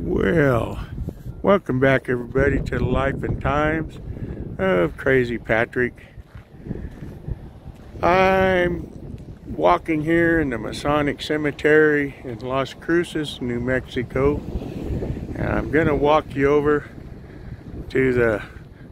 Well, welcome back everybody to the life and times of Crazy Patrick. I'm walking here in the Masonic Cemetery in Las Cruces, New Mexico, and I'm going to walk you over to the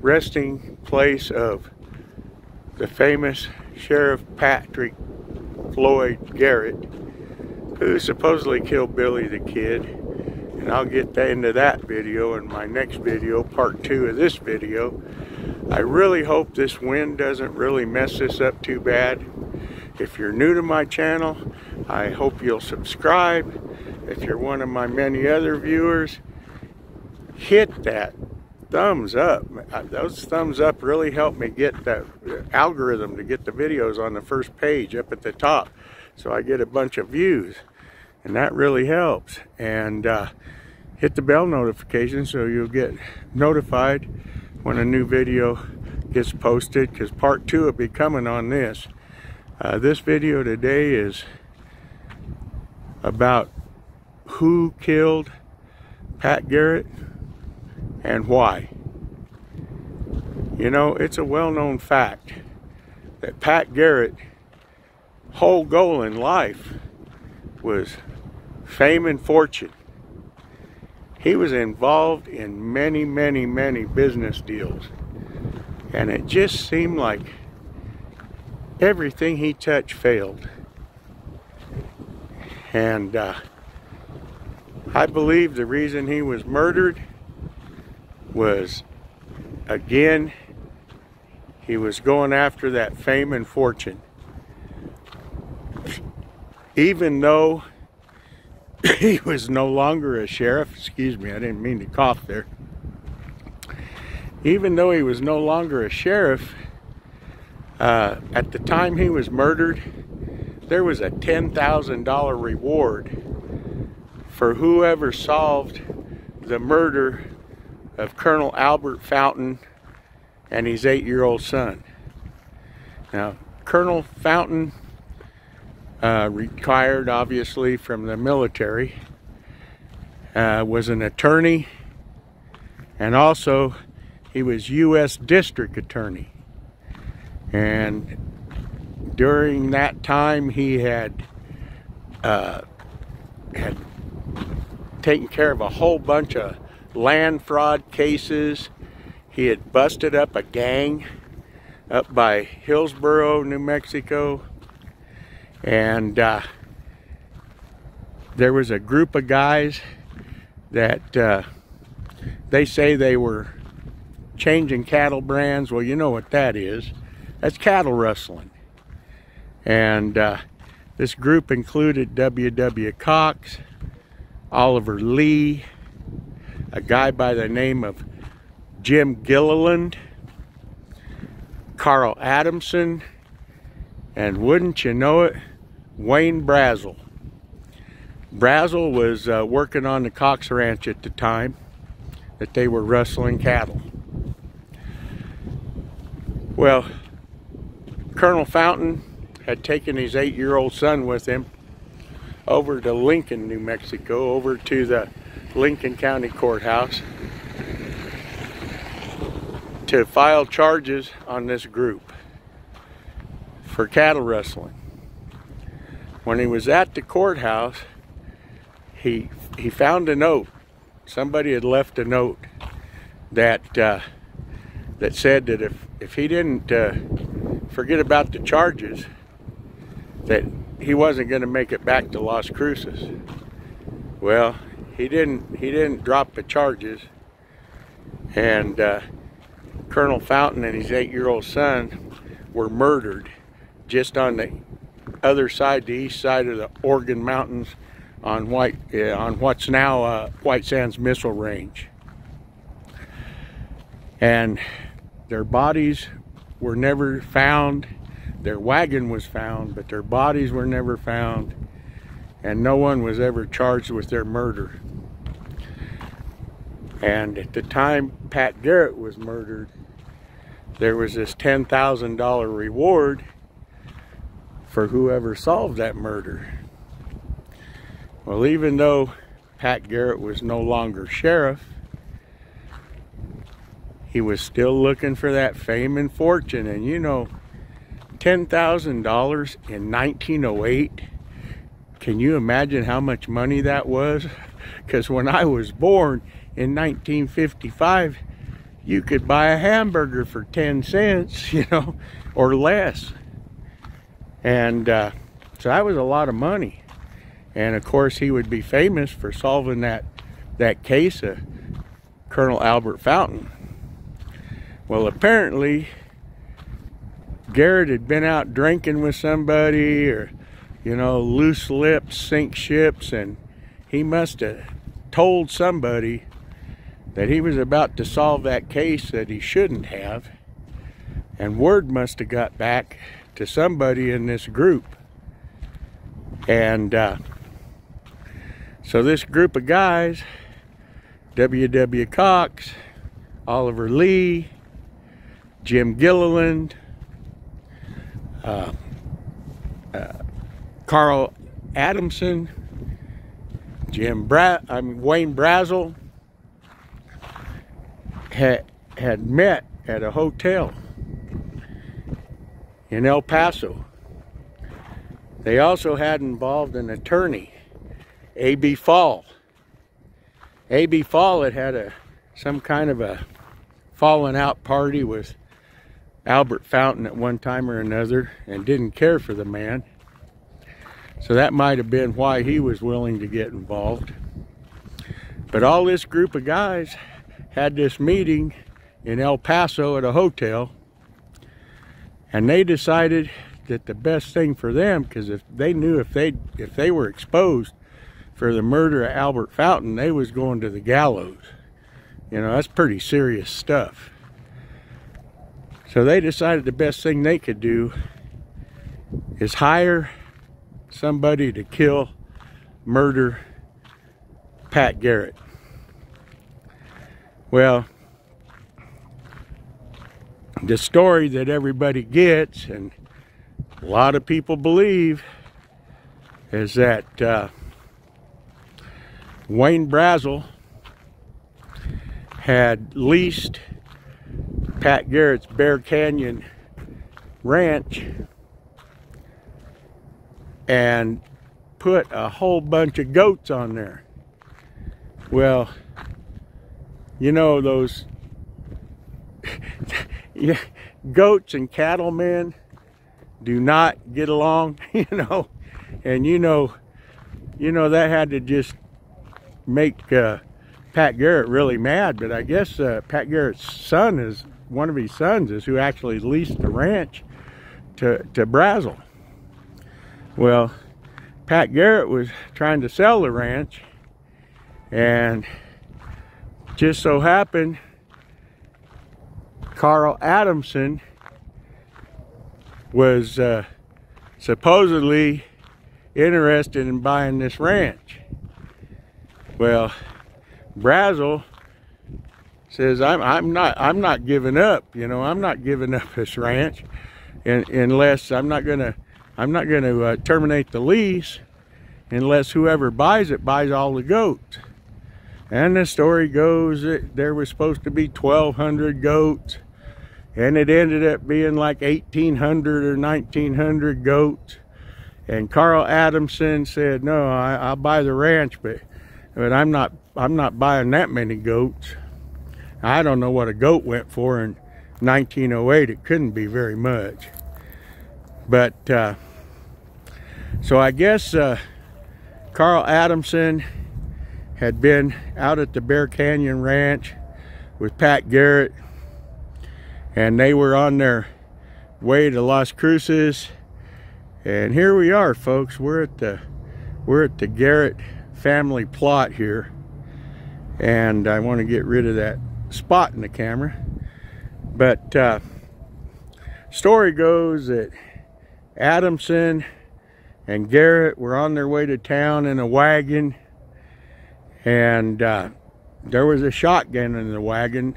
resting place of the famous Sheriff Patrick Floyd Garrett, who supposedly killed Billy the Kid. And I'll get into that video in my next video, part 2 of this video. I really hope this wind doesn't really mess this up too bad. If you're new to my channel, I hope you'll subscribe. If you're one of my many other viewers, hit that thumbs up. Those thumbs up really help me get the algorithm to get the videos on the first page up at the top, so I get a bunch of views, and that really helps. And hit the bell notification so you'll get notified when a new video gets posted, because part 2 will be coming on this. This video today is about who killed Pat Garrett and why. You know, it's a well-known fact that Pat Garrett's whole goal in life was fame and fortune. He was involved in many business deals, and it just seemed like everything he touched failed. And I believe the reason he was murdered was, again, he was going after that fame and fortune. Even though he was no longer a sheriff, excuse me, I didn't mean to cough there. Even though he was no longer a sheriff, at the time he was murdered, there was a $10,000 reward for whoever solved the murder of Colonel Albert Fountain and his 8-year-old son. Now, Colonel Fountain retired obviously from the military, was an attorney, and also he was U.S. District Attorney. And during that time he had taken care of a whole bunch of land fraud cases. He had busted up a gang up by Hillsboro, New Mexico. And there was a group of guys that they say they were changing cattle brands. Well, you know what that is. That's cattle rustling. And this group included W.W. Cox, Oliver Lee, a guy by the name of Jim Gilliland, Carl Adamson, and wouldn't you know it, Wayne Brazel. Brazel was working on the Cox Ranch at the time that they were rustling cattle. Well, Colonel Fountain had taken his 8-year-old son with him over to Lincoln, New Mexico, over to the Lincoln County Courthouse to file charges on this group for cattle rustling. When he was at the courthouse, he found a note. Somebody had left a note that that said that if he didn't forget about the charges, that he wasn't going to make it back to Las Cruces. Well, he didn't drop the charges, and Colonel Fountain and his 8-year-old son were murdered just on the other side, the east side of the Oregon Mountains, on what's now White Sands Missile Range. And their bodies were never found. Their wagon was found, but their bodies were never found, and no one was ever charged with their murder. And at the time Pat Garrett was murdered, there was this $10,000 reward for whoever solved that murder. Well, even though Pat Garrett was no longer sheriff, he was still looking for that fame and fortune. And you know, $10,000 in 1908, can you imagine how much money that was? Because when I was born in 1955, you could buy a hamburger for 10 cents, you know, or less. And so that was a lot of money. And of course, he would be famous for solving that case of Colonel Albert Fountain. Well, apparently, Garrett had been out drinking with somebody, or, you know, loose lips sink ships, and he must have told somebody that he was about to solve that case that he shouldn't have, and word must have got back to somebody in this group. And so this group of guys, W.W. Cox, Oliver Lee, Jim Gilliland, Carl Adamson, Wayne Brazel, had met at a hotel in El Paso. They also had involved an attorney, A.B. Fall. A.B. Fall had some kind of a falling out party with Albert Fountain at one time or another, and didn't care for the man. So that might have been why he was willing to get involved. But all this group of guys had this meeting in El Paso at a hotel, and they decided that the best thing for them, because if they were exposed for the murder of Albert Fountain, they was going to the gallows. You know, that's pretty serious stuff. So they decided the best thing they could do is hire somebody to murder Pat Garrett. Well, the story that everybody gets, and a lot of people believe, is that Wayne Brazel had leased Pat Garrett's Bear Canyon ranch and put a whole bunch of goats on there. Well, you know, those goats and cattlemen do not get along, you know, and you know that had to just make Pat Garrett really mad. But I guess Pat Garrett's one of his sons is who actually leased the ranch to Brazel. Well, Pat Garrett was trying to sell the ranch, and just so happened Carl Adamson was supposedly interested in buying this ranch. Well, Brazel says, I'm not giving up, you know, I'm not giving up this ranch unless I'm not gonna terminate the lease unless whoever buys it buys all the goats. And the story goes that there was supposed to be 1,200 goats, and it ended up being like 1,800 or 1,900 goats. And Carl Adamson said, no, I'll buy the ranch, but I'm not buying that many goats. I don't know what a goat went for in 1908. It couldn't be very much. But so I guess Carl Adamson had been out at the Bear Canyon Ranch with Pat Garrett, and they were on their way to Las Cruces. And here we are, folks. We're at the Garrett family plot here, and I want to get rid of that spot in the camera. But story goes that Adamson and Garrett were on their way to town in a wagon, and there was a shotgun in the wagon.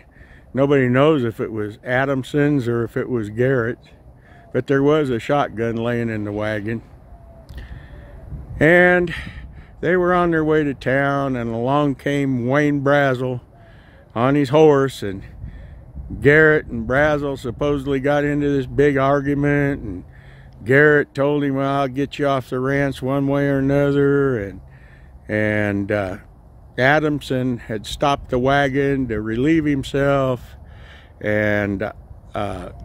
Nobody knows if it was Adamson's or if it was Garrett's, but there was a shotgun laying in the wagon. And they were on their way to town, and along came Wayne Brazel on his horse, and Garrett and Brazel supposedly got into this big argument, and Garrett told him, well, I'll get you off the ranch one way or another, and Adamson had stopped the wagon to relieve himself, and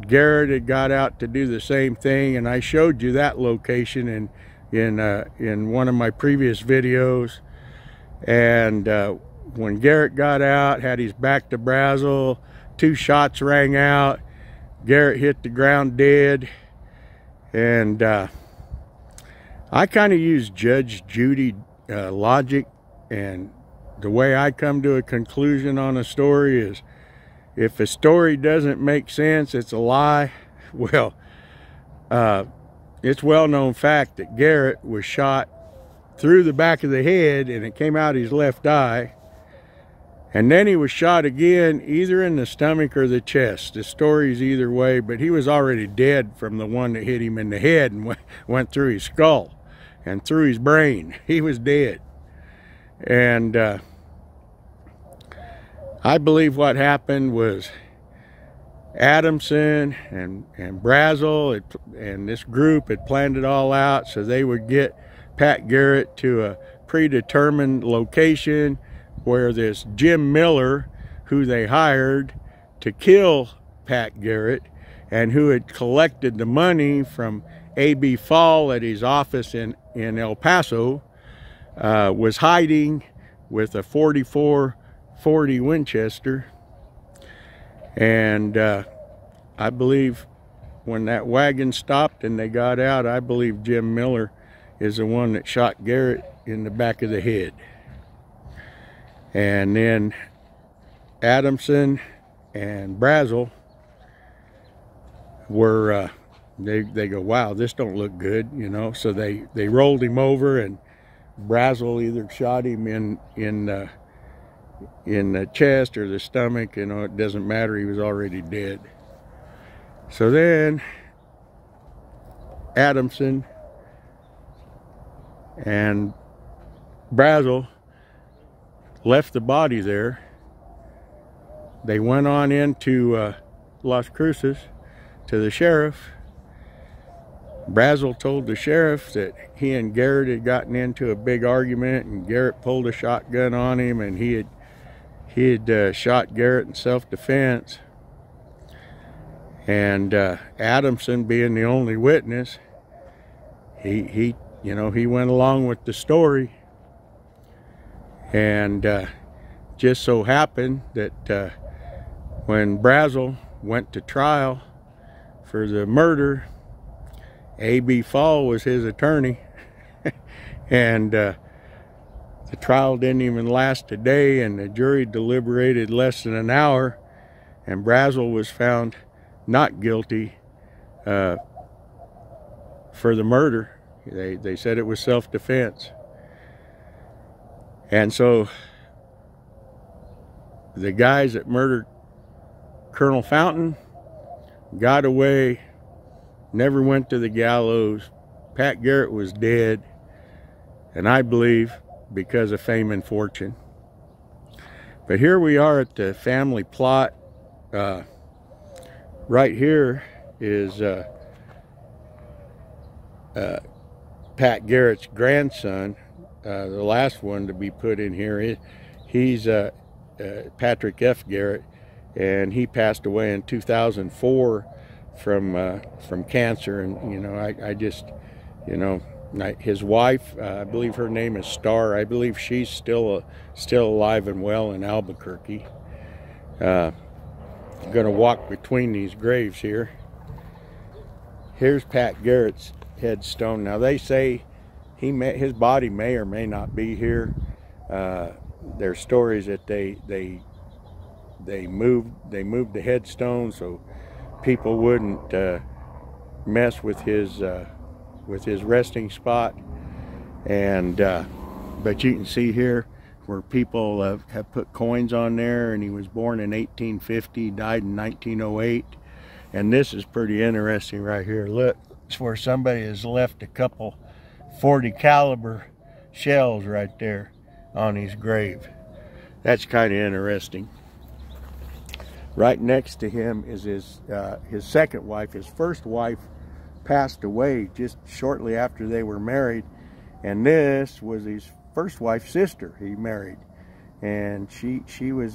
Garrett had got out to do the same thing, and I showed you that location in one of my previous videos. And when Garrett got out, had his back to Brazel, 2 shots rang out, Garrett hit the ground dead. And I kind of use Judge Judy logic, and the way I come to a conclusion on a story is, if a story doesn't make sense, it's a lie. Well, it's well-known fact that Garrett was shot through the back of the head, and it came out his left eye. And then he was shot again, either in the stomach or the chest. The story's either way, but he was already dead from the one that hit him in the head and went through his skull and through his brain. He was dead. And I believe what happened was Adamson and Brazel and this group had planned it all out so they would get Pat Garrett to a predetermined location where this Jim Miller, who they hired to kill Pat Garrett and who had collected the money from A.B. Fall at his office in El Paso, was hiding with a .44 .40 Winchester. And I believe when that wagon stopped and they got out, I believe Jim Miller is the one that shot Garrett in the back of the head. And then Adamson and Brazel were they go, wow, this don't look good, you know. So they rolled him over, and Brazel either shot him in the chest or the stomach, you know, it doesn't matter, he was already dead. So then Adamson and Brazel left the body there. They went on into Las Cruces to the sheriff. Brazel told the sheriff that he and Garrett had gotten into a big argument, and Garrett pulled a shotgun on him, and he had shot Garrett in self-defense. And Adamson, being the only witness, he went along with the story. And just so happened that when Brazel went to trial for the murder, A.B. Fall was his attorney. And the trial didn't even last a day, and the jury deliberated less than an hour, and Brazel was found not guilty for the murder. They said it was self-defense. And so the guys that murdered Colonel Fountain got away, never went to the gallows. Pat Garrett was dead, and I believe because of fame and fortune. But here we are at the family plot. Right here is Pat Garrett's grandson, the last one to be put in here. He's Patrick F. Garrett, and he passed away in 2004 from cancer. And you know, I just, you know, his wife, I believe her name is Star. I believe she's still alive and well in Albuquerque. I'm going to walk between these graves here. Here's Pat Garrett's headstone. Now they say his body may or may not be here. There's stories that they moved the headstone so people wouldn't mess with his resting spot. And but you can see here where people have put coins on there, and he was born in 1850, died in 1908. And this is pretty interesting right here. Look, it's where somebody has left a couple .40 caliber shells right there on his grave. That's kind of interesting. Right next to him is his second wife. His first wife passed away just shortly after they were married, and this was his first wife's sister he married, and she was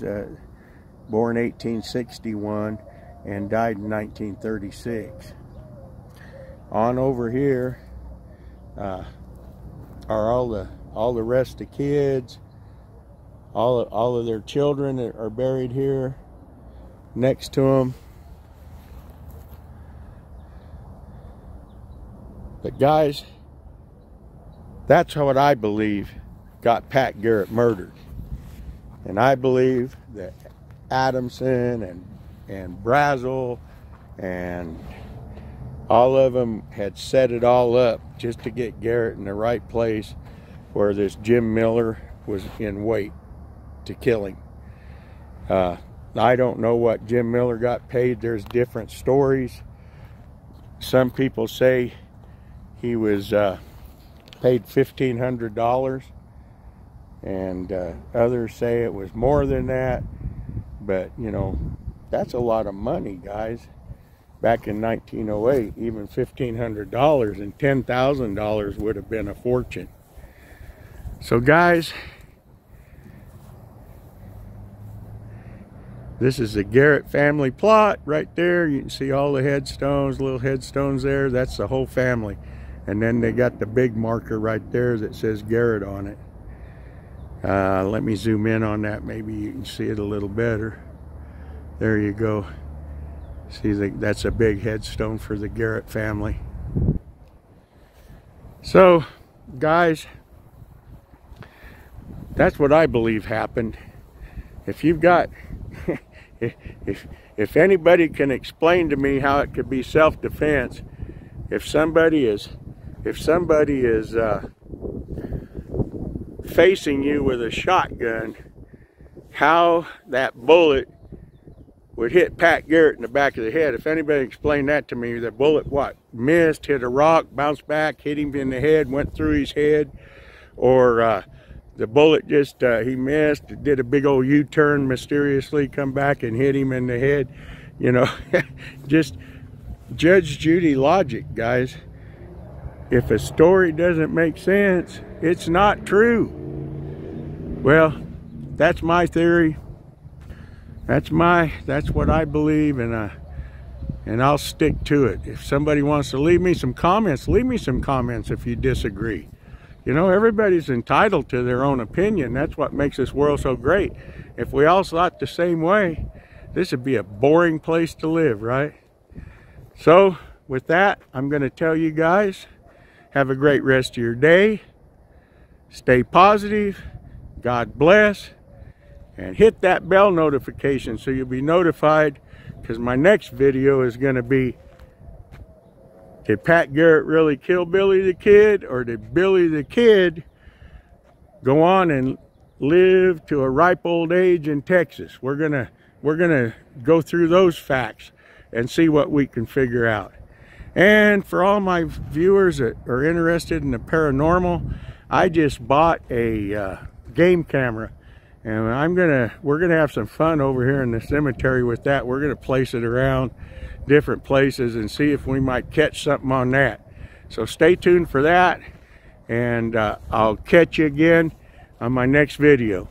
born 1861 and died in 1936. On over here are all the rest of the kids. All of their children that are buried here next to them. But guys, that's what I believe got Pat Garrett murdered. And I believe that Adamson and Brazel and all of them had set it all up just to get Garrett in the right place where this Jim Miller was in wait to kill him. I don't know what Jim Miller got paid. There's different stories. Some people say he was paid $1,500, and others say it was more than that. But you know, that's a lot of money, guys. Back in 1908, even $1,500 and $10,000 would have been a fortune. So guys, this is the Garrett family plot right there. You can see all the headstones, little headstones there. That's the whole family. And then they got the big marker right there that says Garrett on it. Let me zoom in on that. Maybe you can see it a little better. There you go. See, that's a big headstone for the Garrett family. So, guys, that's what I believe happened. If you've got, if anybody can explain to me how it could be self-defense, if somebody is facing you with a shotgun, how that bullet would hit Pat Garrett in the back of the head. If anybody explained that to me, the bullet missed, hit a rock, bounced back, hit him in the head, went through his head, or the bullet just he missed, did a big old U-turn, mysteriously come back and hit him in the head. You know, just Judge Judy logic, guys. If a story doesn't make sense, it's not true. Well, that's my theory. That's what I believe, and I'll stick to it. If somebody wants to leave me some comments if you disagree. You know, everybody's entitled to their own opinion. That's what makes this world so great. If we all thought the same way, this would be a boring place to live, right? So, with that, I'm going to tell you guys, have a great rest of your day. Stay positive. God bless. And hit that bell notification so you'll be notified, because my next video is going to be, did Pat Garrett really kill Billy the Kid, or did Billy the Kid go on and live to a ripe old age in Texas? We're gonna go through those facts and see what we can figure out. And for all my viewers that are interested in the paranormal, I just bought a game camera. And we're gonna have some fun over here in the cemetery with that. We're gonna place it around different places and see if we might catch something on that. So stay tuned for that, and I'll catch you again on my next video.